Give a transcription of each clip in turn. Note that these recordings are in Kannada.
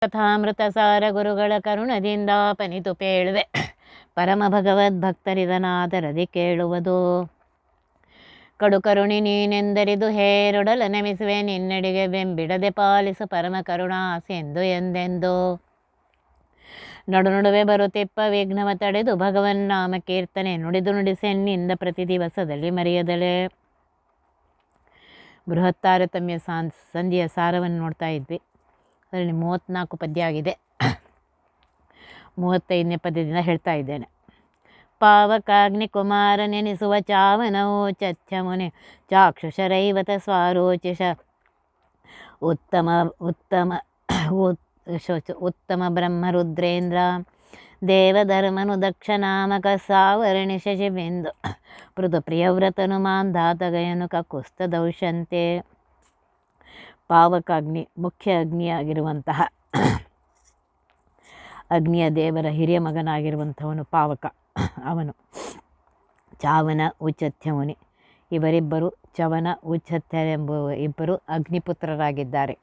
ಕಥಾಮೃತಸಾರ ಗುರುಗಳ ಕರುಣದಿಂದ ಪನಿತು ಪೇಳುವೆ ಪರಮ ಭಗವದ್ಭಕ್ತರಿದನಾದರದಿ ಕೇಳುವುದು. ಕಡು ಕರುಣಿ ನೀನೆಂದರಿದು ಹೇರೊಡಲ ನಮಿಸುವೆ ನಿನ್ನಡಿಗೆ ಬೆಂಬಿಡದೆ ಪಾಲಿಸು ಪರಮ ಕರುಣಾಸೆಂದು ಎಂದೆಂದು. ನಡುವೆ ಬರುತ್ತಿಪ್ಪ ವಿಘ್ನವ ತಡೆದು ಭಗವನ್ ನಾಮ ಕೀರ್ತನೆ ನುಡಿದು ನುಡಿಸೆನ್ನಿಂದ ಪ್ರತಿ ದಿವಸದಲ್ಲಿ ಮರೆಯದಲೆ. ಬೃಹತ್ ತಾರತಮ್ಯ ಸಂಧಿಯ ಸಾರವನ್ನು ನೋಡ್ತಾ ಇದ್ವಿ. ಅದರಲ್ಲಿ 34 ಪದ್ಯ ಆಗಿದೆ. 35ನೇ ಪದ್ಯದಿಂದ ಹೇಳ್ತಾ ಇದ್ದೇನೆ. ಪಾವಕಾಗ್ನಿ ಕುಮಾರ ನೆನೆಸುವ ಚಾವನವು ಚಥ್ಯಮುನಿ ಚಾಕ್ಷುಷರೈವತ ಸ್ವಾರೋಚಿಷ ಉತ್ತಮ ಉತ್ತಮ ಉತ್ತಮ ಬ್ರಹ್ಮರುದ್ರೇಂದ್ರ ದೇವಧರ್ಮನು ದಕ್ಷನಾಮಕ ಸಾವರಣಿ ಶಶಿಬಿಂದು ಮೃದು ಪ್ರಿಯವ್ರತನು ಮಾಂಧಾತಗಯನು ಕಕುಸ್ತ ದೌಶಂತೆ. ಪಾವಕಾಗ್ನಿ ಮುಖ್ಯ ಅಗ್ನಿಯಾಗಿರುವಂತಹ ಅಗ್ನಿಯ ದೇವರ ಹಿರಿಯ ಮಗನಾಗಿರುವಂಥವನು ಪಾವಕ. ಅವನು ಚಾವನ ಉಚಥ್ಯಮುನಿ ಇವರಿಬ್ಬರು ಚವನ ಉಚಥ್ಯರೆಂಬುವ ಇಬ್ಬರು ಅಗ್ನಿಪುತ್ರರಾಗಿದ್ದಾರೆ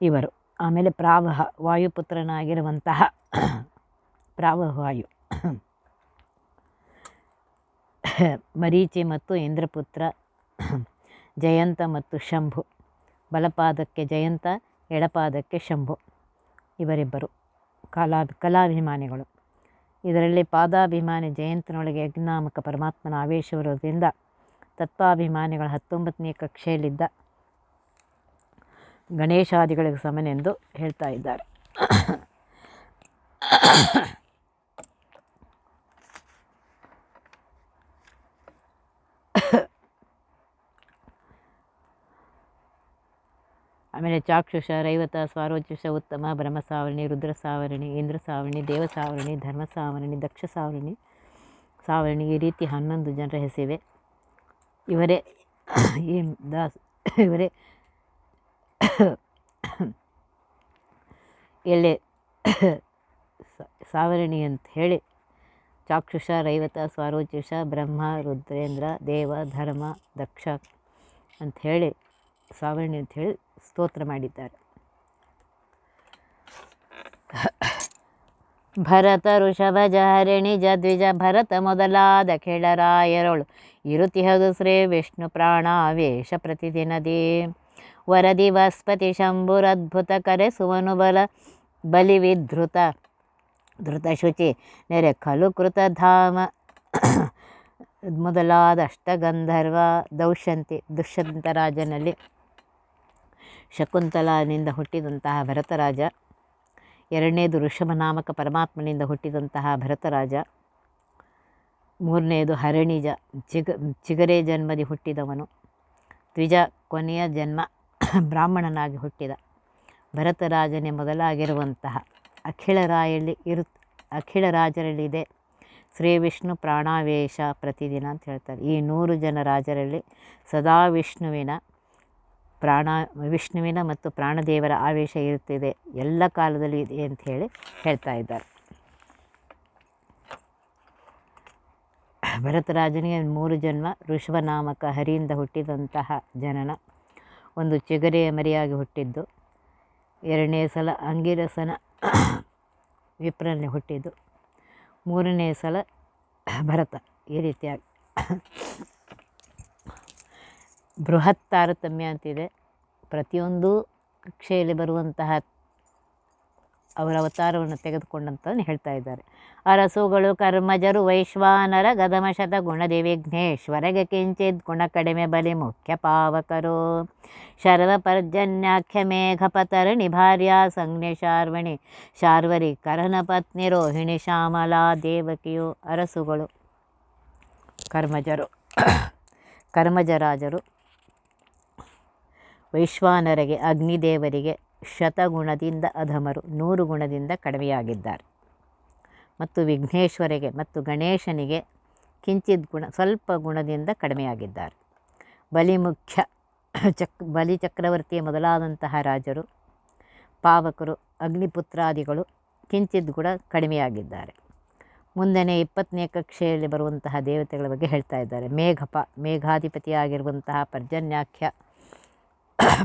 ಇವರು. ಆಮೇಲೆ ಪ್ರಾವಹ ವಾಯುಪುತ್ರನಾಗಿರುವಂತಹ ಪ್ರಾವವಾಯು ಮರೀಚಿ ಮತ್ತು ಇಂದ್ರಪುತ್ರ ಜಯಂತ ಮತ್ತು ಶಂಭು. ಬಲಪಾದಕ್ಕೆ ಜಯಂತ, ಎಡಪಾದಕ್ಕೆ ಶಂಭು. ಇವರಿಬ್ಬರು ಕಲಾಭಿಮಾನಿಗಳು. ಇದರಲ್ಲಿ ಪಾದಾಭಿಮಾನಿ ಜಯಂತನೊಳಗೆ ಯಜ್ಞಾಮಕ ಪರಮಾತ್ಮನ ಆವೇಶವಿರುವುದರಿಂದ ತತ್ವಾಭಿಮಾನಿಗಳ 19ನೇ ಕಕ್ಷೆಯಲ್ಲಿದ್ದ ಗಣೇಶಾದಿಗಳಿಗೆ ಸಮನೆಂದು ಹೇಳ್ತಾ ಇದ್ದಾರೆ. ಆಮೇಲೆ ಚಾಕ್ಷುಷ, ರೈವತ, ಸ್ವಾರೋಚಿಷ, ಉತ್ತಮ, ಬ್ರಹ್ಮ ಸಾವರಣಿ, ರುದ್ರ ಸಾವರಣಿ, ಇಂದ್ರ ಸಾವರಣಿ, ದೇವ ಸಾವರಣಿ, ಧರ್ಮ ಸಾವರಣಿ, ದಕ್ಷ ಸಾವರಣಿ ಸಾವರಣಿ ಈ ರೀತಿ 11 ಜನರ ಹೆಸರಿವೆ. ಇವರೇ ಇವರೇ ಎಲೆ ಸಾವರಣಿ ಅಂತ ಹೇಳಿ ಚಾಕ್ಷುಷ, ರೈವತ, ಸ್ವಾರೋಚಿಷ, ಬ್ರಹ್ಮ, ರುದ್ರೇಂದ್ರ, ದೇವ, ಧರ್ಮ, ದಕ್ಷ ಅಂಥೇಳಿ ಸಾವರಣಿ ಅಂಥೇಳಿ ಸ್ತೋತ್ರ ಮಾಡಿದ್ದಾರೆ. ಭರತ ಋಷಭಜ ಹರಿಣಿ ಜದ್ವಿಜ ಭರತ ಮೊದಲಾದ ಕೆಳರಾಯರೊಳು ಇರುತಿಹದು ಶ್ರೀ ವಿಷ್ಣು ಪ್ರಾಣಾವೇಶ ಪ್ರತಿದಿನದಿ. ವರದಿ ವಸ್ಪತಿ ಶಂಭುರದ್ಭುತ ಕರೆಸುವನು ಬಲಿವಿಧೃತ ಧೃತಶುಚಿ ನೆರೆ ಖಲು ಕೃತಧಾಮ ಮೊದಲಾದ ಅಷ್ಟಗಂಧರ್ವ ದೌಶಂತಿ. ದುಷ್ಯಂತರಾಜನಲ್ಲಿ ಶಕುಂತಲಾನಿಂದ ಹುಟ್ಟಿದಂತಹ ಭರತರಾಜ, ಎರಡನೇದು ಋಷಭನಾಮಕ ಪರಮಾತ್ಮನಿಂದ ಹುಟ್ಟಿದಂತಹ ಭರತರಾಜ, ಮೂರನೇದು ಹರಿಣಿಜ ಚಿಗರೆ ಜನ್ಮದಿ ಹುಟ್ಟಿದವನು, ದ್ವಿಜ ಕೊನೆಯ ಜನ್ಮ ಬ್ರಾಹ್ಮಣನಾಗಿ ಹುಟ್ಟಿದ ಭರತರಾಜನೇ ಮೊದಲಾಗಿರುವಂತಹ ಅಖಿಳರಾಜರಲ್ಲಿದೆ ಶ್ರೀ ವಿಷ್ಣು ಪ್ರಾಣಾವೇಶ ಪ್ರತಿದಿನ ಅಂತ ಹೇಳ್ತಾರೆ. ಈ 100 ಜನ ರಾಜರಲ್ಲಿ ಸದಾ ವಿಷ್ಣುವಿನ ಮತ್ತು ಪ್ರಾಣದೇವರ ಆವೇಶ ಇರುತ್ತಿದೆ, ಎಲ್ಲ ಕಾಲದಲ್ಲಿ ಇದೆ ಅಂತ ಹೇಳಿ ಹೇಳ್ತಾ ಇದ್ದಾರೆ. ಭರತರಾಜನಿಗೆ 3 ಜನ್ಮ. ಋಷಭನಾಮಕ ಹರಿಯಿಂದ ಹುಟ್ಟಿದಂತಹ ಜನನ, ಒಂದು ಚಿಗರೆಯ ಮರಿಯಾಗಿ ಹುಟ್ಟಿದ್ದು, 2ನೇ ಸಲ ಅಂಗಿರಸನ ವಿಪ್ರನಲ್ಲಿ ಹುಟ್ಟಿದ್ದು, 3ನೇ ಸಲ ಭರತ. ಈ ರೀತಿಯಾಗಿ ಬೃಹತ್ ತಾರತಮ್ಯ ಅಂತಿದೆ. ಪ್ರತಿಯೊಂದು ಕಕ್ಷೆಯಲ್ಲಿ ಬರುವಂತಹ ಅವರ ಅವತಾರವನ್ನು ತೆಗೆದುಕೊಂಡಂತಂದು ಹೇಳ್ತಾ ಇದ್ದಾರೆ. ಅರಸುಗಳು ಕರ್ಮಜರು ವೈಶ್ವಾನರ ಗದಮಶತ ಗುಣದಿ ವಿಘ್ನೇಶ್ವರಗೆ ಕಿಂಚಿತ್ ಗುಣ ಕಡಿಮೆ ಬಲಿ ಮುಖ್ಯ ಪಾವಕರು. ಶರ್ವ ಪರ್ಜನ್ಯಾಖ್ಯ ಮೇಘಪತರಣಿ ಭಾರ್ಯ ಸಂಜ್ಞೆ ಶಾರ್ವರಿ ಕರನ ಪತ್ನಿ ರೋಹಿಣಿ ಶ್ಯಾಮಲಾ ದೇವಕಿಯು. ಅರಸುಗಳು ಕರ್ಮಜರಾಜರು ವೈಶ್ವಾನರಿಗೆ ಅಗ್ನಿದೇವರಿಗೆ ಶತಗುಣದಿಂದ ಅಧಮರು 100 ಗುಣದಿಂದ ಕಡಿಮೆಯಾಗಿದ್ದಾರೆ. ಮತ್ತು ವಿಘ್ನೇಶ್ವರಿಗೆ ಮತ್ತು ಗಣೇಶನಿಗೆ ಕಿಂಚಿತ್ ಗುಣ ಸ್ವಲ್ಪ ಗುಣದಿಂದ ಕಡಿಮೆಯಾಗಿದ್ದಾರೆ. ಬಲಿ ಚಕ್ರವರ್ತಿಯ ಮೊದಲಾದಂತಹ ರಾಜರು, ಪಾವಕರು, ಅಗ್ನಿಪುತ್ರಾದಿಗಳು ಕಿಂಚಿತ್ ಗುಣ ಕಡಿಮೆಯಾಗಿದ್ದಾರೆ. ಮುಂದೆನೇ 20ನೇ ಕಕ್ಷೆಯಲ್ಲಿ ಬರುವಂತಹ ದೇವತೆಗಳ ಬಗ್ಗೆ ಹೇಳ್ತಾ ಇದ್ದಾರೆ. ಮೇಘಾಧಿಪತಿಯಾಗಿರುವಂತಹ ಪರ್ಜನ್ಯಾಖ್ಯ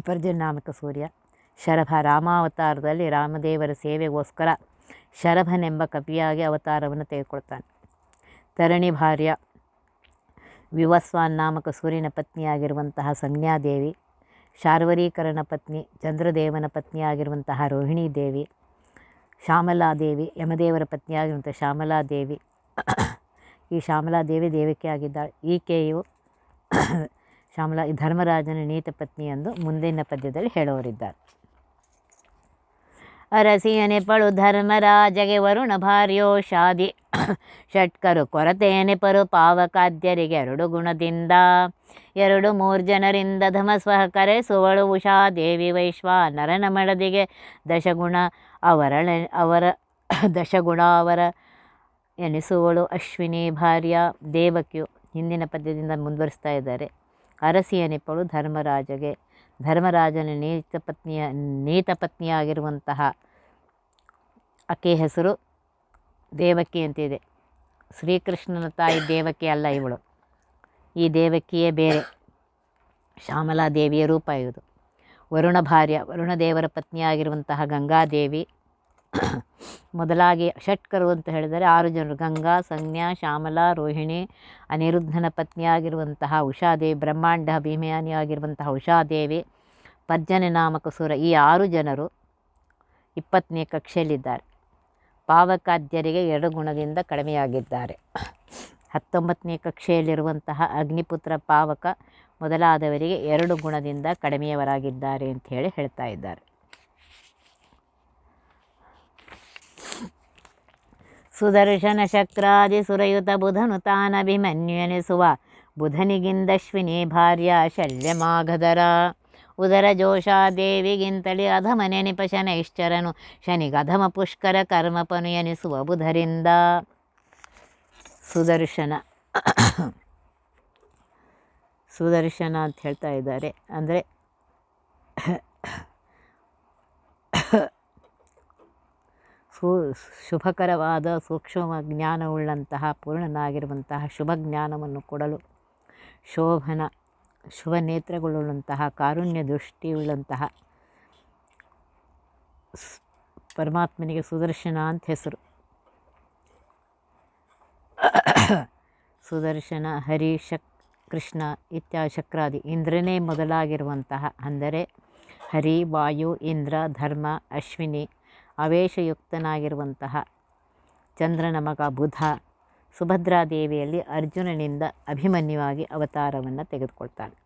ಪರ್ಜನ್ಯಾಮಕ ಸೂರ್ಯ, ಶರಭ ರಾಮಾವತಾರದಲ್ಲಿ ರಾಮದೇವರ ಸೇವೆಗೋಸ್ಕರ ಶರಭನೆಂಬ ಕಪಿಯಾಗಿ ಅವತಾರವನ್ನು ತೆಗೆದುಕೊಳ್ತಾನೆ. ತರಣಿ ಭಾರ್ಯ ವಿವಸ್ವಾನ್ ನಾಮಕ ಸೂರ್ಯನ ಪತ್ನಿಯಾಗಿರುವಂತಹ ಸಂಜ್ಞಾದೇವಿ, ಶಾರ್ವರೀಕರಣ ಪತ್ನಿ ಚಂದ್ರದೇವನ ಪತ್ನಿಯಾಗಿರುವಂತಹ ರೋಹಿಣೀ ದೇವಿ, ಶ್ಯಾಮಲಾದೇವಿ ಯಮದೇವರ ಪತ್ನಿಯಾಗಿರುವಂಥ ಶ್ಯಾಮಲಾದೇವಿ. ಈ ಶ್ಯಾಮಲಾದೇವಿ ದೇವಕಿ ಆಗಿದ್ದಾಳೆ. ಈಕೆಯು ಧರ್ಮರಾಜನ ನೀತ ಪತ್ನಿ ಎಂದು ಮುಂದಿನ ಪದ್ಯದಲ್ಲಿ ಹೇಳೋರಿದ್ದಾರೆ. ಅರಸಿಯನೆಪಳು ಧರ್ಮರಾಜಗೆ ವರುಣ ಭಾರ್ಯೋ ಶಾದಿ, ಷಟ್ಕರು ಕೊರತೆಯನೆಪರು ಪಾವಕಾದ್ಯರಿಗೆ 2 ಗುಣದಿಂದ 2 ಜನರಿಂದ ಧಮಸ್ವಹ ಕರೆಸುವಳು ಉಷಾದೇವಿ ವೈಶ್ವಾನರನ ಮಡದಿಗೆ ದಶಗುಣಾವರ ಎನಿಸುವಳು ಅಶ್ವಿನಿ ಭಾರ್ಯ ದೇವಕಿಯು. ಹಿಂದಿನ ಪದ್ಯದಿಂದ ಮುಂದುವರಿಸ್ತಾ ಇದ್ದಾರೆ. ಅರಸಿಯನೆಪಳು ಧರ್ಮರಾಜನ ನೀತ ಪತ್ನಿಯಾಗಿರುವಂತಹ ಆಕೆ ಹೆಸರು ದೇವಕಿ ಅಂತಿದೆ. ಶ್ರೀಕೃಷ್ಣನ ತಾಯಿ ದೇವಕಿ ಅಲ್ಲ ಇವಳು. ಈ ದೇವಕಿಯೇ ಬೇರೆ, ಶ್ಯಾಮಲಾದೇವಿಯ ರೂಪ ಇದು. ವರುಣ ಭಾರ್ಯ ವರುಣದೇವರ ಪತ್ನಿಯಾಗಿರುವಂತಹ ಗಂಗಾದೇವಿ ಮೊದಲಾಗಿ ಷಟ್ಕರು ಅಂತ ಹೇಳಿದರೆ 6 ಜನರು. ಗಂಗಾ, ಸಂಜ್ಞಾ, ಶ್ಯಾಮಲಾ, ರೋಹಿಣಿ, ಅನಿರುದ್ಧನ ಪತ್ನಿಯಾಗಿರುವಂತಹ ಉಷಾದೇವಿ, ಬ್ರಹ್ಮಾಂಡ ಅಭಿಮಾನಿಯಾಗಿರುವಂತಹ ಉಷಾದೇವಿ, ಪರ್ಜನ್ಯ ನಾಮಕ ಸುರ. ಈ 6 ಜನರು 20ನೇ ಕಕ್ಷೆಯಲ್ಲಿದ್ದಾರೆ. ಪಾವಕಾದ್ಯರಿಗೆ 2 ಗುಣದಿಂದ ಕಡಿಮೆಯಾಗಿದ್ದಾರೆ. 19ನೇ ಕಕ್ಷೆಯಲ್ಲಿರುವಂತಹ ಅಗ್ನಿಪುತ್ರ ಪಾವಕ ಮೊದಲಾದವರಿಗೆ 2 ಗುಣದಿಂದ ಕಡಿಮೆಯವರಾಗಿದ್ದಾರೆ ಅಂತ ಹೇಳ್ತಾ ಇದ್ದಾರೆ. ಸುದರ್ಶನ ಶಕ್ರಾದಿ ಸುರಯುತ ಬುಧನು ತಾನಭಿಮನ್ಯು ಎನಿಸುವ ಬುಧನಿಗಿಂದಶ್ವಿನಿ ಭಾರ್ಯ ಶಲ್ಯಮಾಘಧರ. ಉದರ ಜೋಷಾದೇವಿಗಿಂತಲೇ ಅಧಮನೆನಿಪ ಶನೈಶ್ಚರನು ಶನಿಗಧಮ ಪುಷ್ಕರ ಕರ್ಮಪನು ಎನಿಸುವ ಬುಧರಿಂದ. ಸುದರ್ಶನ ಅಂತ ಹೇಳ್ತಾ ಇದ್ದಾರೆ. ಅಂದರೆ ಶುಭಕರವಾದ ಸೂಕ್ಷ್ಮ ಜ್ಞಾನವುಳ್ಳಂತಹ ಪೂರ್ಣನಾಗಿರುವಂತಹ ಶುಭ ಜ್ಞಾನವನ್ನು ಕೊಡಲು ಶುಭ ನೇತ್ರಗಳುಳ್ಳಂತಹ ಕಾರುಣ್ಯ ದೃಷ್ಟಿಯುಳ್ಳಂತಹ ಪರಮಾತ್ಮನಿಗೆ ಸುದರ್ಶನ ಅಂತ ಹೆಸರು. ಸುದರ್ಶನ, ಹರಿ, ಕೃಷ್ಣ ಇತ್ಯಾದಿ ಶಕ್ರಾದಿ ಇಂದ್ರನೇ ಮೊದಲಾಗಿರುವಂತಹ, ಅಂದರೆ ಹರಿ, ವಾಯು, ಇಂದ್ರ, ಧರ್ಮ, ಅಶ್ವಿನಿ, ಆವೇಶಯುಕ್ತನಾಗಿರುವಂತಹ ಚಂದ್ರನ ಮಗ ಬುಧ ಸುಭದ್ರಾದೇವಿಯಲ್ಲಿ ಅರ್ಜುನನಿಂದ ಅಭಿಮನ್ಯುವಾಗಿ ಅವತಾರವನ್ನು ತೆಗೆದುಕೊಳ್ತಾನೆ.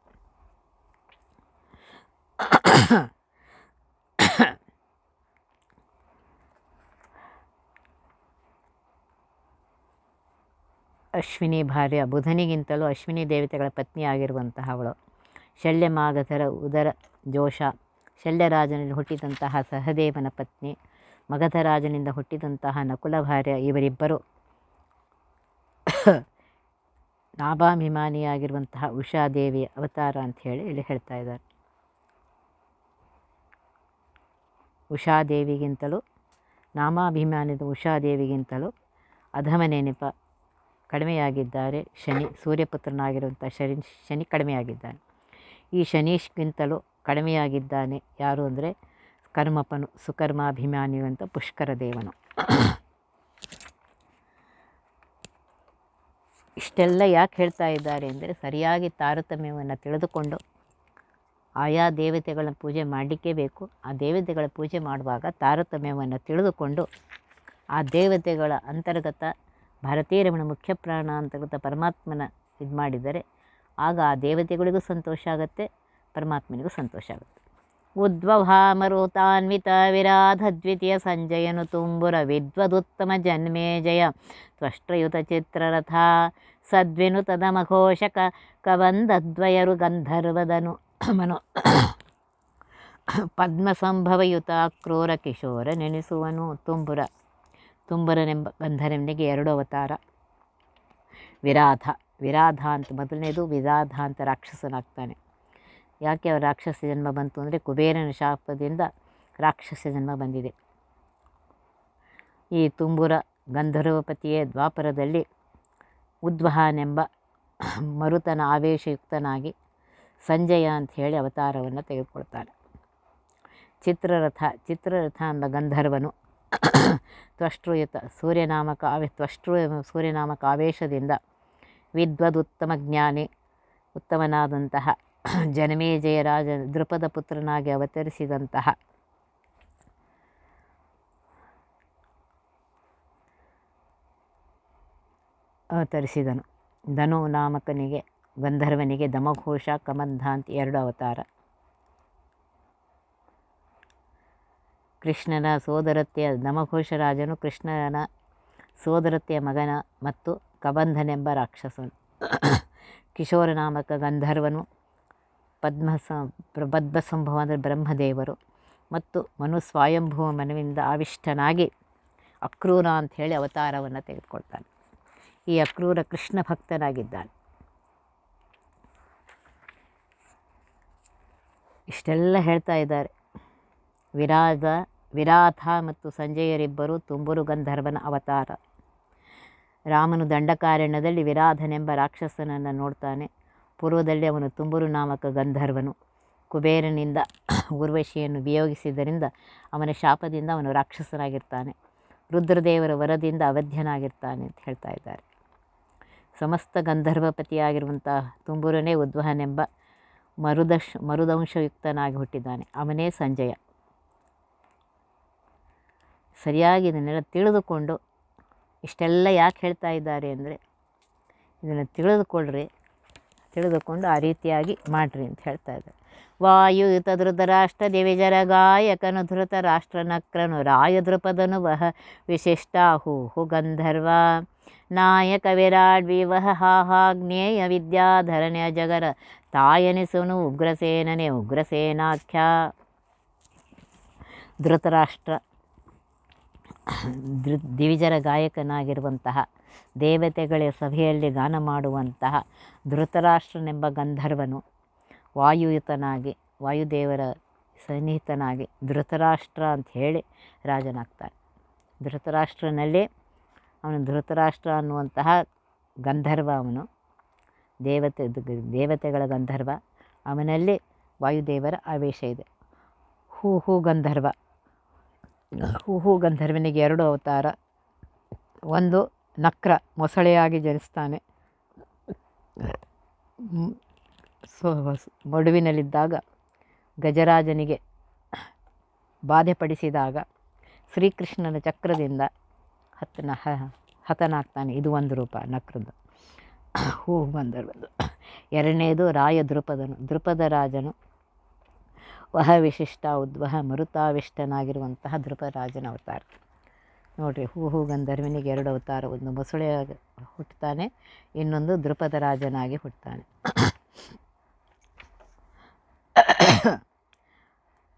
ಅಶ್ವಿನಿ ಭಾರ್ಯ ಬುಧನಿಗಿಂತಲೂ ಅಶ್ವಿನಿ ದೇವತೆಗಳ ಪತ್ನಿಯಾಗಿರುವಂತಹ ಅವಳು. ಶಲ್ಯಮಾಗಧರ ಉದರ ಜೋಷ ಶಲ್ಯರಾಜನಲ್ಲಿ ಹುಟ್ಟಿದಂತಹ ಸಹದೇವನ ಪತ್ನಿ, ಮಗಧರಾಜನಿಂದ ಹುಟ್ಟಿದಂತಹ ನಕುಲ ಭಾರ್ಯ. ಇವರಿಬ್ಬರು ನಾಭಾಭಿಮಾನಿಯಾಗಿರುವಂತಹ ಉಷಾದೇವಿಯ ಅವತಾರ ಅಂತ ಇಲ್ಲಿ ಹೇಳ್ತಾ ಇದ್ದಾರೆ. ಉಷಾದೇವಿಗಿಂತಲೂ ನಾಮಾಭಿಮಾನಿದ ಉಷಾದೇವಿಗಿಂತಲೂ ಅಧಮ ನೆನಪ ಕಡಿಮೆಯಾಗಿದ್ದಾರೆ. ಸೂರ್ಯಪುತ್ರನಾಗಿರುವಂಥ ಶನಿ ಕಡಿಮೆಯಾಗಿದ್ದಾನೆ. ಈ ಶನೀಶ್ಗಿಂತಲೂ ಕಡಿಮೆಯಾಗಿದ್ದಾನೆ ಯಾರು ಅಂದರೆ ಕರ್ಮಪನು, ಸುಕರ್ಮಾಭಿಮಾನಿಯುವಂಥ ಪುಷ್ಕರ ದೇವನು. ಇಷ್ಟೆಲ್ಲ ಯಾಕೆ ಹೇಳ್ತಾ ಇದ್ದಾರೆ ಅಂದರೆ ಸರಿಯಾಗಿ ತಾರತಮ್ಯವನ್ನು ತಿಳಿದುಕೊಂಡು ಆಯಾ ದೇವತೆಗಳ ಪೂಜೆ ಮಾಡಲಿಕ್ಕೇ ಬೇಕು. ಆ ದೇವತೆಗಳ ಪೂಜೆ ಮಾಡುವಾಗ ತಾರತಮ್ಯವನ್ನು ತಿಳಿದುಕೊಂಡು ಆ ದೇವತೆಗಳ ಅಂತರ್ಗತ ಭಾರತೀಯ ರಮಣ ಮುಖ್ಯ ಪ್ರಾಣ ಅಂತರ್ಗತ ಪರಮಾತ್ಮನ ಇದು ಮಾಡಿದರೆ ಆಗ ಆ ದೇವತೆಗಳಿಗೂ ಸಂತೋಷ ಆಗುತ್ತೆ, ಪರಮಾತ್ಮನಿಗೂ ಸಂತೋಷ ಆಗುತ್ತೆ. ಉದ್ವಭಾಮರುತಾನ್ವಿತ ವಿರಾಧ ದ್ವಿತೀಯ ಸಂಜಯನು ತುಂಬುರ ವಿದ್ವದುತ್ತಮ ಜನ್ಮೇಜಯ ತ್ವಷ್ಟ್ರಯುತ ಚಿತ್ರರಥ ಸದ್ವಿನು ತದಮಘೋಷಕ ಕವಂದದ್ವಯರು ಗಂಧರ್ವದನು ಮನು ಪದ್ಮಸಂಭವಯುತ ಕ್ರೂರ ಕಿಶೋರ ನೆನೆಸುವನು. ತುಂಬುರನೆಂಬ ಗಂಧರ್ವನಿಗೆ 2 ಅವತಾರ. ವಿರಾಧ ಅಂತ ಮೊದಲನೇದು, ವಿರಾಧ ಅಂತ ರಾಕ್ಷಸನಾಗ್ತಾನೆ. ಯಾಕೆ ಅವರ ರಾಕ್ಷಸ ಜನ್ಮ ಬಂತು ಅಂದರೆ ಕುಬೇರನ ಶಾಪದಿಂದ ರಾಕ್ಷಸ ಜನ್ಮ ಬಂದಿದೆ. ಈ ತುಂಬುರ ಗಂಧರ್ವಪತಿಯೇ ದ್ವಾಪರದಲ್ಲಿ ಉದ್ವಹನೆಂಬ ಮರುತನ ಆವೇಶಯುಕ್ತನಾಗಿ ಸಂಜಯ ಅಂತ ಹೇಳಿ ಅವತಾರವನ್ನು ತೆಗೆದುಕೊಳ್ತಾನೆ. ಚಿತ್ರರಥ ಎಂಬ ಗಂಧರ್ವನು ತ್ವಷ್ಟೃಯುತ ಸೂರ್ಯನಾಮಕ ಆವೇಶದಿಂದ ವಿದ್ವದುತ್ತಮ ಜ್ಞಾನಿ ಉತ್ತಮನಾದಂತಹ ಜನಮೇಜಯ ರಾಜ ದೃಪದ ಪುತ್ರನಾಗಿ ಅವತರಿಸಿದನು. ಧನು ನಾಮಕನಿಗೆ ಗಂಧರ್ವನಿಗೆ ದಮಘೋಷ ಕಮಂಧಾಂತಿ 2 ಅವತಾರ. ಕೃಷ್ಣನ ಸೋದರತ್ತೆಯ ದಮಘೋಷ ರಾಜನು ಕೃಷ್ಣನ ಸೋದರತ್ತೆಯ ಮಗನ ಮತ್ತು ಕಬಂಧನೆಂಬ ರಾಕ್ಷಸನು. ಕಿಶೋರ ನಾಮಕ ಗಂಧರ್ವನು ಪದ್ಮಸಂಭವ ಅಂದರೆ ಬ್ರಹ್ಮದೇವರು ಮತ್ತು ಮನು ಸ್ವಯಂಭುವ ಮನುವಿಂದ ಆವಿಷ್ಟನಾಗಿ ಅಕ್ರೂರ ಅಂಥೇಳಿ ಅವತಾರವನ್ನು ತೆಗೆದುಕೊಳ್ತಾನೆ. ಈ ಅಕ್ರೂರ ಕೃಷ್ಣ ಭಕ್ತನಾಗಿದ್ದಾನೆ. ಇಷ್ಟೆಲ್ಲ ಹೇಳ್ತಾ ಇದ್ದಾರೆ. ವಿರಾಥ ಮತ್ತು ಸಂಜಯರಿಬ್ಬರು ತುಂಬುರು ಗಂಧರ್ವನ ಅವತಾರ. ರಾಮನು ದಂಡಕಾರಣ್ಯದಲ್ಲಿ ವಿರಾಧನೆಂಬ ರಾಕ್ಷಸನನ್ನು ನೋಡ್ತಾನೆ. ಪೂರ್ವದಲ್ಲಿ ಅವನು ತುಂಬುರು ನಾಮಕ ಗಂಧರ್ವನು ಕುಬೇರನಿಂದ ಊರ್ವಶಿಯನ್ನು ವಿಯೋಗಿಸಿದ್ದರಿಂದ ಅವನ ಶಾಪದಿಂದ ಅವನು ರಾಕ್ಷಸನಾಗಿರ್ತಾನೆ. ರುದ್ರದೇವರ ವರದಿಂದ ಅವಧ್ಯನಾಗಿರ್ತಾನೆ ಅಂತ ಹೇಳ್ತಾ ಇದ್ದಾರೆ. ಸಮಸ್ತ ಗಂಧರ್ವಪತಿಯಾಗಿರುವಂತಹ ತುಂಬುರನೇ ಉದ್ವಹನೆಂಬ ಮರುದಂಶಯುಕ್ತನಾಗಿ ಹುಟ್ಟಿದ್ದಾನೆ. ಅವನೇ ಸಂಜಯ. ಸರಿಯಾಗಿ ಇದನ್ನೆಲ್ಲ ತಿಳಿದುಕೊಂಡು ಇಷ್ಟೆಲ್ಲ ಯಾಕೆ ಹೇಳ್ತಾ ಇದ್ದಾರೆ ಅಂದರೆ ಇದನ್ನು ತಿಳಿದುಕೊಂಡು ಆ ರೀತಿಯಾಗಿ ಮಾಡಿರಿ ಅಂತ ಹೇಳ್ತಾ ಇದ್ದಾರೆ. ವಾಯುಯುತ ಧೃತರಾಷ್ಟ್ರ ದಿವಿಜರ ಗಾಯಕನು ಧೃತರಾಷ್ಟ್ರ ನಕ್ರನು ರಾಯದೃಪದನು ವಹ ವಿಶಿಷ್ಟಾಹು ಗಂಧರ್ವ ನಾಯಕ ವಿರಾಡ್ ವಿವಹ ಹಾಹಾಗ್ನೇಯ ವಿದ್ಯಾಧರಣ್ಯ ಜಗರ ತಾಯನಿಸುನು ಉಗ್ರಸೇನನೇ ಉಗ್ರಸೇನಾಖ್ಯ. ಧೃತರಾಷ್ಟ್ರ ದಿವಿಜರ ಗಾಯಕನಾಗಿರುವಂತಹ ದೇವತೆಗಳ ಸಭೆಯಲ್ಲಿ ಗಾನ ಮಾಡುವಂತಹ ಧೃತರಾಷ್ಟ್ರನೆಂಬ ಗಂಧರ್ವನು ವಾಯುದೇವರ ಸನ್ನಿಹಿತನಾಗಿ ಧೃತರಾಷ್ಟ್ರ ಅಂತ ಹೇಳಿ ರಾಜನಾಗ್ತಾನೆ. ಧೃತರಾಷ್ಟ್ರ ಅನ್ನುವಂತಹ ಗಂಧರ್ವ, ಅವನು ದೇವತೆಗಳ ಗಂಧರ್ವ. ಅವನಲ್ಲಿ ವಾಯುದೇವರ ಆವೇಶ ಇದೆ. ಗಂಧರ್ವನಿಗೆ 2 ಅವತಾರ. ಒಂದು ನಕ್ರ, ಮೊಸಳೆಯಾಗಿ ಜನಿಸ್ತಾನೆ. ಮಡುವಿನಲ್ಲಿದ್ದಾಗ ಗಜರಾಜನಿಗೆ ಬಾಧೆಪಡಿಸಿದಾಗ ಶ್ರೀಕೃಷ್ಣನ ಚಕ್ರದಿಂದ ಹತನಾಗ್ತಾನೆ. ಇದು ಒಂದು ರೂಪ ನಕ್ರದ್ದು, ಗಂಧರ್ವದ್ದು. 2ನೇದು ದೃಪದ ರಾಜನು ವಹ ವಿಶಿಷ್ಟ ಉದ್ವಹ ಮರುತಾವಿಷ್ಟನಾಗಿರುವಂತಹ ದೃಪರಾಜನ ಅವತಾರ. ನೋಡಿರಿ, ಗಂಧರ್ವನಿಗೆ 2 ಅವತಾರ. ಒಂದು ಮೊಸಳೆಯಾಗಿ ಹುಟ್ಟುತ್ತಾನೆ, ಇನ್ನೊಂದು ದೃಪದ ರಾಜನಾಗಿ ಹುಟ್ಟುತ್ತಾನೆ.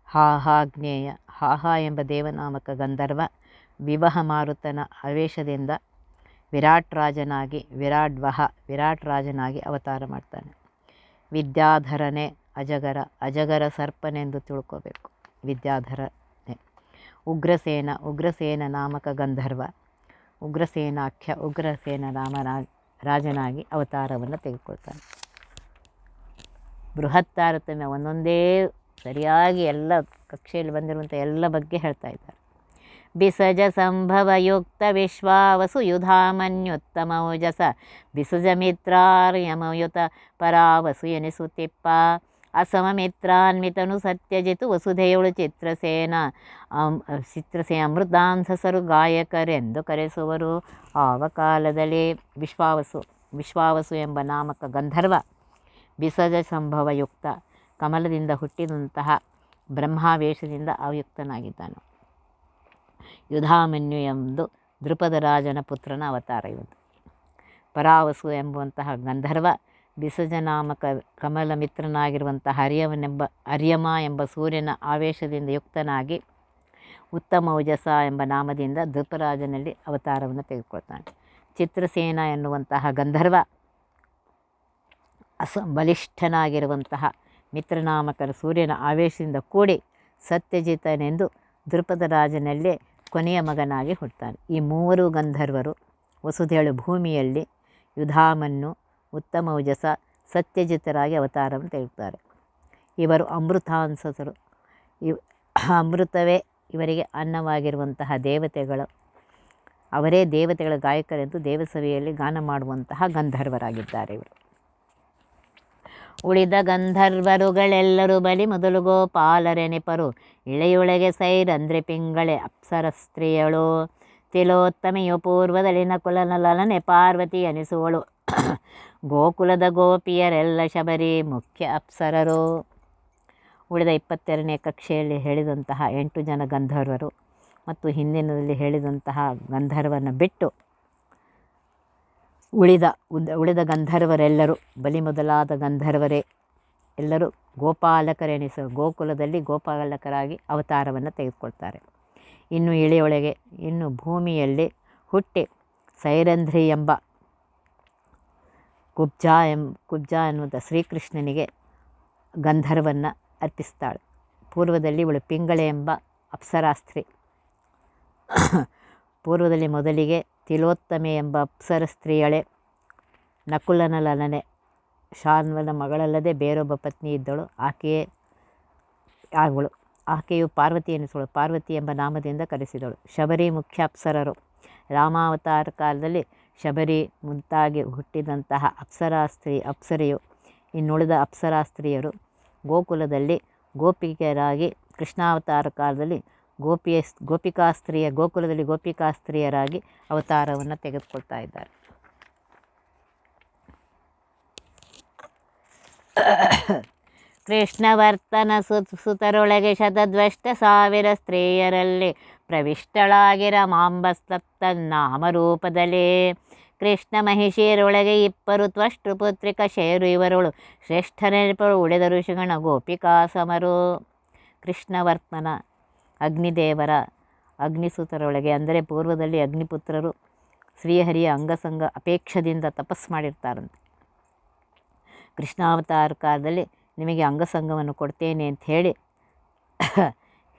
ಹಾಹಾಗ್ನೇಯ ಎಂಬ ದೇವನಾಮಕ ಗಂಧರ್ವ ವಿವಹ ಮಾರುತನ ಆವೇಶದಿಂದ ವಿರಾಟ್ ರಾಜನಾಗಿ ಅವತಾರ ಮಾಡ್ತಾನೆ. ವಿದ್ಯಾಧರನೇ ಅಜಗರ ಸರ್ಪನೆಂದು ತಿಳ್ಕೋಬೇಕು. ವಿದ್ಯಾಧರನೇ. ಉಗ್ರಸೇನ ನಾಮಕ ಗಂಧರ್ವ ಉಗ್ರಸೇನಾಖ್ಯ ಉಗ್ರಸೇನ ರಾಜನಾಗಿ ಅವತಾರವನ್ನು ತೆಗೆದುಕೊಳ್ತಾನೆ. ಬೃಹತ್ ತಾರತಮ್ಯ ಒಂದೊಂದೇ ಸರಿಯಾಗಿ ಎಲ್ಲ ಕಕ್ಷೆಯಲ್ಲಿ ಬಂದಿರುವಂಥ ಎಲ್ಲ ಬಗ್ಗೆ ಹೇಳ್ತಾ ಇದ್ದಾರೆ. ಬಿಸಜ ಸಂಭವಯುಕ್ತ ವಿಶ್ವಾವಸು ಯುಧಾಮನ್ಯುತ್ತಮೌಜಸ ಬಿಸುಜ ಮಿತ್ರಾರ್ಯಮಯುತ ಪರಾವಸು ಎನಿಸುತ್ತಿಪ್ಪ ಅಸಮಮಿತ್ರಾನ್ವಿತನು ಸತ್ಯಜಿತು ವಸುಧೆಯಳು ಚಿತ್ರಸೇನ ಅಮೃತಾಂಧಸರು ಗಾಯಕರೆಂದು ಕರೆಸುವರು. ಆವ ಕಾಲದಲ್ಲಿ ವಿಶ್ವಾವಸು ಎಂಬ ನಾಮಕ ಗಂಧರ್ವ ಬಿಸಜ ಸಂಭವಯುಕ್ತ ಕಮಲದಿಂದ ಹುಟ್ಟಿದಂತಹ ಬ್ರಹ್ಮಾವೇಶದಿಂದ ಆಯುಕ್ತನಾಗಿದ್ದಾನೆ. ಯುಧಾಮನ್ಯು ಎಂದು ದೃಪದ ರಾಜನ ಪುತ್ರನ ಅವತಾರ ಇವತ್ತು. ಪರಾವಸು ಎಂಬುವಂತಹ ಗಂಧರ್ವ ಬಿಸಜ ನಾಮಕ ಕಮಲ ಮಿತ್ರನಾಗಿರುವಂತಹ ಅರ್ಯಮ ಎಂಬ ಸೂರ್ಯನ ಆವೇಶದಿಂದ ಯುಕ್ತನಾಗಿ ಉತ್ತಮೌಜಸ ಎಂಬ ನಾಮದಿಂದ ದೃಪರಾಜನಲ್ಲಿ ಅವತಾರವನ್ನು ತೆಗೆದುಕೊಳ್ತಾನೆ. ಚಿತ್ರಸೇನ ಎನ್ನುವಂತಹ ಗಂಧರ್ವ ಬಲಿಷ್ಠನಾಗಿರುವಂತಹ ಮಿತ್ರನಾಮಕರ ಸೂರ್ಯನ ಆವೇಶದಿಂದ ಕೂಡಿ ಸತ್ಯಜಿತನೆಂದು ದೃಪದ ರಾಜನಲ್ಲೇ ಕೊನೆಯ ಮಗನಾಗಿ ಹುಟ್ಟುತ್ತಾನೆ. ಈ 3 ಗಂಧರ್ವರು ವಸುಧೆಯಳು ಭೂಮಿಯಲ್ಲಿ ಯುಧಾಮನ್ನು ಉತ್ತಮೌಜಸ ಸತ್ಯಜಿತರಾಗಿ ಅವತಾರವನ್ನು ತೆಗೆದುತ್ತಾರೆ. ಇವರು ಅಮೃತಾಂಸರು. ಅಮೃತವೇ ಇವರಿಗೆ ಅನ್ನವಾಗಿರುವಂತಹ ದೇವತೆಗಳು, ಅವರೇ ದೇವತೆಗಳ ಗಾಯಕರೆಂದು ದೇವಸಭೆಯಲ್ಲಿ ಗಾನ ಮಾಡುವಂತಹ ಗಂಧರ್ವರಾಗಿದ್ದಾರೆ ಇವರು. ಉಳಿದ ಗಂಧರ್ವರುಗಳೆಲ್ಲರೂ ಬಲಿ ಮೊದಲು ಗೋಪಾಲರೆನೆಪರು, ಇಳೆಯೊಳಗೆ ಸೈರಂದ್ರೆ ಪಿಂಗಳೆ ಅಪ್ಸರ ಸ್ತ್ರೀಯಳು, ತಿಲೋತ್ತಮೆಯು ಪೂರ್ವದಲ್ಲಿ ನಕುಲನಲನೆ ಪಾರ್ವತಿ ಅನಿಸುವಳು, ಗೋಕುಲದ ಗೋಪಿಯರೆಲ್ಲ ಶಬರಿ ಮುಖ್ಯ ಅಪ್ಸರರು. ಉಳಿದ 22ನೇ ಕಕ್ಷೆಯಲ್ಲಿ ಹೇಳಿದಂತಹ 8 ಜನ ಗಂಧರ್ವರು ಮತ್ತು ಹಿಂದಿನದಲ್ಲಿ ಹೇಳಿದಂತಹ ಗಂಧರ್ವನ ಬಿಟ್ಟು ಉಳಿದ ಗಂಧರ್ವರೆಲ್ಲರೂ, ಬಲಿ ಮೊದಲಾದ ಗಂಧರ್ವರೇ ಎಲ್ಲರೂ ಗೋಪಾಲಕರೆನಿಸುವ ಗೋಕುಲದಲ್ಲಿ ಗೋಪಾಲಕರಾಗಿ ಅವತಾರವನ್ನು ತೆಗೆದುಕೊಳ್ತಾರೆ. ಇನ್ನು ಇಳೆಯೊಳಗೆ, ಇನ್ನು ಭೂಮಿಯಲ್ಲಿ ಹುಟ್ಟಿ ಸೈರಂಧ್ರಿ ಎಂಬ ಕುಬ್ಜ ಎನ್ನುವಂಥ ಶ್ರೀಕೃಷ್ಣನಿಗೆ ಗಂಧರ್ವನ್ನು ಅರ್ಪಿಸ್ತಾಳೆ. ಪೂರ್ವದಲ್ಲಿ ಇವಳು ಪಿಂಗಳೆ ಎಂಬ ಅಪ್ಸರಾಸ್ತ್ರೀ, ಪೂರ್ವದಲ್ಲಿ ಮೊದಲಿಗೆ ತಿಲೋತ್ತಮೆ ಎಂಬ ಅಪ್ಸರ ಸ್ತ್ರೀಯಳೆ, ನಕುಲನ ಲಲನೆ ಶಾರ್ವನ ಮಗಳಲ್ಲದೆ ಬೇರೊಬ್ಬ ಪತ್ನಿ ಇದ್ದಳು, ಆಕೆಯು ಪಾರ್ವತಿ ಎನಿಸುವಳು, ಪಾರ್ವತಿ ಎಂಬ ನಾಮದಿಂದ ಕರೆಸಿದಳು. ಶಬರಿ ಮುಖ್ಯ ಅಪ್ಸರರು, ರಾಮಾವತಾರ ಕಾಲದಲ್ಲಿ ಶಬರಿ ಮುಂತಾಗಿ ಹುಟ್ಟಿದಂತಹ ಅಪ್ಸರೆಯು ಇನ್ನುಳಿದ ಅಪ್ಸರಾಸ್ತ್ರೀಯರು ಗೋಕುಲದಲ್ಲಿ ಗೋಪಿಕೆಯರಾಗಿ, ಕೃಷ್ಣಾವತಾರ ಕಾಲದಲ್ಲಿ ಗೋಕುಲದಲ್ಲಿ ಗೋಪಿಕಾಸ್ತ್ರೀಯರಾಗಿ ಅವತಾರವನ್ನು ತೆಗೆದುಕೊಳ್ತಾ ಇದ್ದಾರೆ. ಕೃಷ್ಣವರ್ತನ ಸುತರೊಳಗೆ 100,000 ಸ್ತ್ರೀಯರಲ್ಲಿ ಪ್ರವಿಷ್ಟಳಾಗಿರ ಮಾಂಬಸ್ತಪ್ತ ನಾಮರೂಪದಲ್ಲಿ, ಕೃಷ್ಣ ಮಹಿಷಿಯರೊಳಗೆ 20 ತ್ವಷ್ಟೃಪುತ್ರಿಕ ಶೇರು ಇವರೊಳು ಶ್ರೇಷ್ಠನೆನಪರು, ಉಳಿದ ಋಷಿಗಣ ಗೋಪಿಕಾ ಸಮರು. ಕೃಷ್ಣವರ್ತನ ಅಗ್ನಿದೇವರ ಅಗ್ನಿಸುತರೊಳಗೆ, ಅಂದರೆ ಪೂರ್ವದಲ್ಲಿ ಅಗ್ನಿಪುತ್ರರು ಶ್ರೀಹರಿಯ ಅಂಗಸಂಗ ಅಪೇಕ್ಷದಿಂದ ತಪಸ್ಸು ಮಾಡಿರ್ತಾರಂತೆ. ಕೃಷ್ಣಾವತಾರ ಕಾಲದಲ್ಲಿ ನಿಮಗೆ ಅಂಗಸಂಗವನ್ನು ಕೊಡ್ತೇನೆ ಅಂತ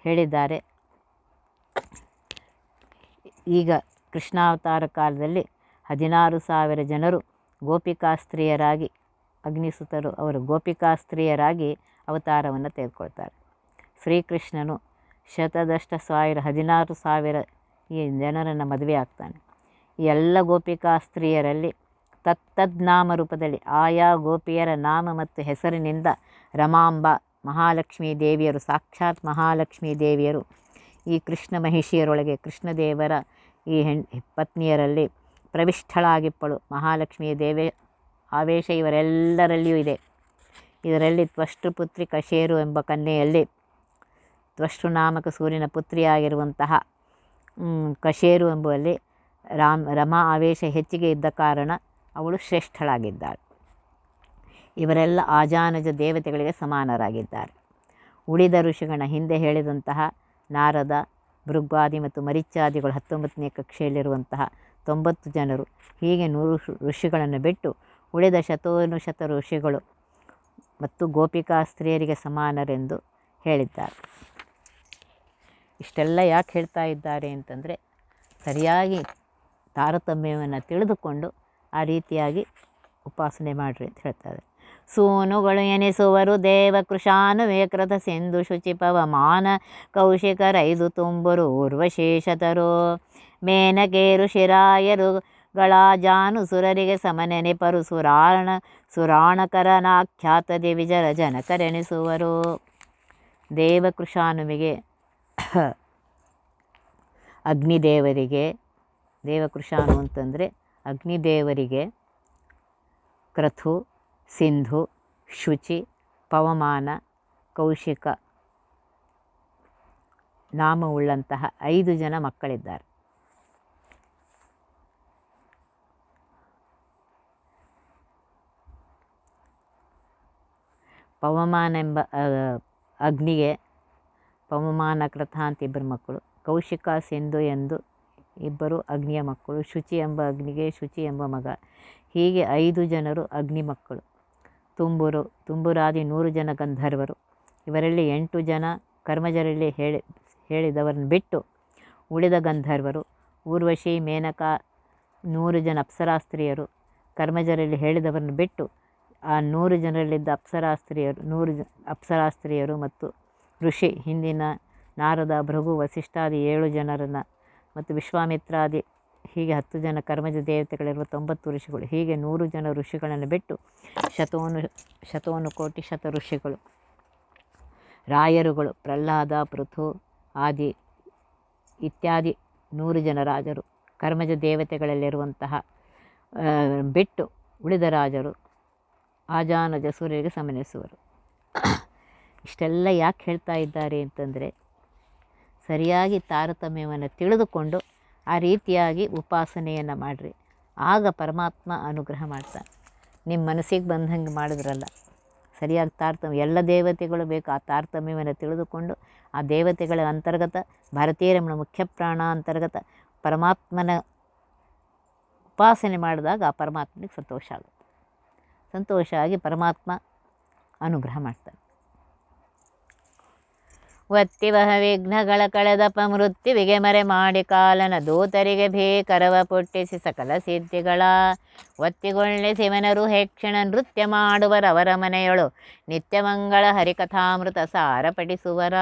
ಹೇಳಿದ್ದಾರೆ. ಈಗ ಕೃಷ್ಣಾವತಾರ ಕಾಲದಲ್ಲಿ 16,000 ಜನರು ಗೋಪಿಕಾಸ್ತ್ರೀಯರಾಗಿ, ಅಗ್ನಿಸುತರು ಅವರು ಗೋಪಿಕಾಸ್ತ್ರೀಯರಾಗಿ ಅವತಾರವನ್ನು ತೆಗೆದುಕೊಳ್ತಾರೆ. ಶ್ರೀಕೃಷ್ಣನು 16,000 ಈ ಜನರನ್ನು ಮದುವೆ ಆಗ್ತಾನೆ. ಈ ಎಲ್ಲ ಗೋಪಿಕಾಸ್ತ್ರೀಯರಲ್ಲಿ ತತ್ತದ್ನಾಮ ರೂಪದಲ್ಲಿ ಆಯಾ ಗೋಪಿಯರ ನಾಮ ಮತ್ತು ಹೆಸರಿನಿಂದ ರಮಾಂಬ, ಮಹಾಲಕ್ಷ್ಮೀ ದೇವಿಯರು, ಸಾಕ್ಷಾತ್ ಮಹಾಲಕ್ಷ್ಮೀ ದೇವಿಯರು ಈ ಕೃಷ್ಣ ಮಹಿಷಿಯರೊಳಗೆ ಕೃಷ್ಣದೇವರ ಈ ಪತ್ನಿಯರಲ್ಲಿ ಪ್ರವಿಷ್ಠಳಾಗಿಪ್ಪಳು. ಮಹಾಲಕ್ಷ್ಮಿಯ ಆವೇಶ ಇವರೆಲ್ಲರಲ್ಲಿಯೂ ಇದೆ. ಇದರಲ್ಲಿ ತ್ವಷ್ಟೃಪುತ್ರಿ ಕಶೇರು ಎಂಬ ಕನ್ಯೆಯಲ್ಲಿ ತ್ವಷ್ಟೃನಾಮಕ ಸೂರ್ಯನ ಪುತ್ರಿಯಾಗಿರುವಂತಹ ಕಶೇರು ಎಂಬುವಲ್ಲಿ ರಮಾ ಆವೇಶ ಹೆಚ್ಚಿಗೆ ಇದ್ದ ಕಾರಣ ಅವಳು ಶ್ರೇಷ್ಠಳಾಗಿದ್ದಾಳೆ. ಇವರೆಲ್ಲ ಆಜಾನಜ ದೇವತೆಗಳಿಗೆ ಸಮಾನರಾಗಿದ್ದಾರೆ. ಉಳಿದ ಋಷಿಗಣ ಹಿಂದೆ ಹೇಳಿದಂತಹ ನಾರದ, ಭೃಗ್ವಾದಿ ಮತ್ತು ಮರಿಚ್ಚಾದಿಗಳು 19ನೇ ಕಕ್ಷೆಯಲ್ಲಿರುವಂತಹ 90 ಜನರು, ಹೀಗೆ 100 ಋಷಿಗಳನ್ನು ಬಿಟ್ಟು ಉಳಿದ ಶತೋನುಶತ ಋಷಿಗಳು ಮತ್ತು ಗೋಪಿಕಾ ಸ್ತ್ರೀಯರಿಗೆ ಸಮಾನರೆಂದು ಹೇಳಿದ್ದಾರೆ. ಇಷ್ಟೆಲ್ಲ ಯಾಕೆ ಹೇಳ್ತಾ ಇದ್ದಾರೆ ಅಂತಂದರೆ, ಸರಿಯಾಗಿ ತಾರತಮ್ಯವನ್ನು ತಿಳಿದುಕೊಂಡು ಆ ರೀತಿಯಾಗಿ ಉಪಾಸನೆ ಮಾಡಿರಿ ಅಂತ ಹೇಳ್ತಾರೆ. ಸೂನುಗಳು ಎನಿಸುವರು ದೇವಕೃಶಾನುವೇ ಕೃತ ಸಿಂಧು ಶುಚಿ ಪವಮಾನ ಕೌಶಿಕರೈದು ತುಂಬರು ಊರ್ವಶೇಷತರು, ಮೇನಕೇರು ಶಿರಾಯರುಗಳ ಸುರರಿಗೆ ಸಮನೆನೆಪರು, ಸುರಾಣಕರನಾಖ್ಯಾತ ದಿವಿಜರ ಜನಕರೆನಿಸುವರು. ದೇವಕೃಶಾನುವಿಗೆ ಅಗ್ನಿದೇವರಿಗೆ, ದೇವಕೃಶಾನು ಅಂತಂದರೆ ಅಗ್ನಿದೇವರಿಗೆ ಕ್ರತು, ಸಿಂಧು, ಶುಚಿ, ಪವಮಾನ, ಕೌಶಿಕ ನಾಮವುಳ್ಳಂತಹ 5 ಜನ ಮಕ್ಕಳಿದ್ದಾರೆ. ಪವಮಾನ ಎಂಬ ಅಗ್ನಿಗೆ ಪವಮಾನ, ಕೃತ ಅಂತ 2 ಮಕ್ಕಳು, ಕೌಶಿಕ, ಸಿಂಧು ಎಂದು 2 ಅಗ್ನಿಯ ಮಕ್ಕಳು, ಶುಚಿ ಎಂಬ ಅಗ್ನಿಗೆ ಶುಚಿ ಎಂಬ ಮಗ. ಹೀಗೆ 5 ಜನರು ಅಗ್ನಿ ಮಕ್ಕಳು. ತುಂಬುರಾದಿ 100 ಜನ ಗಂಧರ್ವರು. ಇವರಲ್ಲಿ 8 ಜನ ಕರ್ಮಜರಲ್ಲಿ ಹೇಳಿದವರನ್ನು ಬಿಟ್ಟು ಉಳಿದ ಗಂಧರ್ವರು, ಊರ್ವಶಿ, ಮೇನಕ 100 ಜನ ಅಪ್ಸರಾಸ್ತ್ರೀಯರು, ಕರ್ಮಜರಲ್ಲಿ ಹೇಳಿದವರನ್ನು ಬಿಟ್ಟು ಆ 100 ಜನರಲ್ಲಿದ್ದ ಅಪ್ಸರಾಸ್ತ್ರೀಯರು ಮತ್ತು ಋಷಿ ಹಿಂದಿನ ನಾರದ, ಭೃಗು, ವಸಿಷ್ಠಾದಿ 7 ಜನರನ್ನು ಮತ್ತು ವಿಶ್ವಾಮಿತ್ರಾದಿ ಹೀಗೆ 10 ಜನ ಕರ್ಮಜ ದೇವತೆಗಳಿರುವ 90 ಋಷಿಗಳು, ಹೀಗೆ 100 ಜನ ಋಷಿಗಳನ್ನು ಬಿಟ್ಟು ಶತೋನು ಕೋಟಿ ಶತ ಋಷಿಗಳು, ರಾಯರುಗಳು, ಪ್ರಹ್ಲಾದ, ಪೃಥು ಆದಿ ಇತ್ಯಾದಿ 100 ಜನ ರಾಜರು, ಕರ್ಮಜ ದೇವತೆಗಳಲ್ಲಿರುವಂತಹ ಬಿಟ್ಟು ಉಳಿದ ರಾಜರು ಆಜಾನಜ ಸೂರ್ಯರಿಗೆ ಸಮನಿಸುವರು. ಇಷ್ಟೆಲ್ಲ ಯಾಕೆ ಹೇಳ್ತಾ ಇದ್ದಾರೆ ಅಂತಂದರೆ, ಸರಿಯಾಗಿ ತಾರತಮ್ಯವನ್ನು ತಿಳಿದುಕೊಂಡು ಆ ರೀತಿಯಾಗಿ ಉಪಾಸನೆಯನ್ನು ಮಾಡಿರಿ, ಆಗ ಪರಮಾತ್ಮ ಅನುಗ್ರಹ ಮಾಡ್ತಾನೆ. ನಿಮ್ಮ ಮನಸ್ಸಿಗೆ ಬಂದಂಗೆ ಮಾಡಿದ್ರಲ್ಲ, ಸರಿಯಾಗಿ ತಾರತಮ್ಯ, ಎಲ್ಲ ದೇವತೆಗಳು ಬೇಕು. ಆ ತಾರತಮ್ಯವನ್ನು ತಿಳಿದುಕೊಂಡು ಆ ದೇವತೆಗಳ ಅಂತರ್ಗತ ಭಾರತೀಯ ರಮಣ ಮುಖ್ಯ ಪ್ರಾಣ ಅಂತರ್ಗತ ಪರಮಾತ್ಮನ ಉಪಾಸನೆ ಮಾಡಿದಾಗ ಆ ಪರಮಾತ್ಮನಿಗೆ ಸಂತೋಷ ಆಗುತ್ತೆ. ಸಂತೋಷ ಆಗಿ ಪರಮಾತ್ಮ ಅನುಗ್ರಹ ಮಾಡ್ತಾನೆ. ಒತ್ತಿವಹ ವಿಘ್ನಗಳ ಕಳೆದಪ ಮೃತ್ಯುವಿಗೆ ಮರೆ ಮಾಡಿ ಕಾಲನ ದೂತರಿಗೆ ಭೀಕರವ ಪುಟ್ಟಿಸಿ ಸಕಲ ಸಿದ್ಧಿಗಳ ಒತ್ತಿಗೊಳ್ಳೆ ಶಿವನರು ಹೇಕ್ಷಣ ನೃತ್ಯ ಮಾಡುವರವರ ಮನೆಯೊಳು ನಿತ್ಯಮಂಗಳ ಹರಿಕಥಾಮೃತ ಸಾರ ಪಠಿಸುವರ.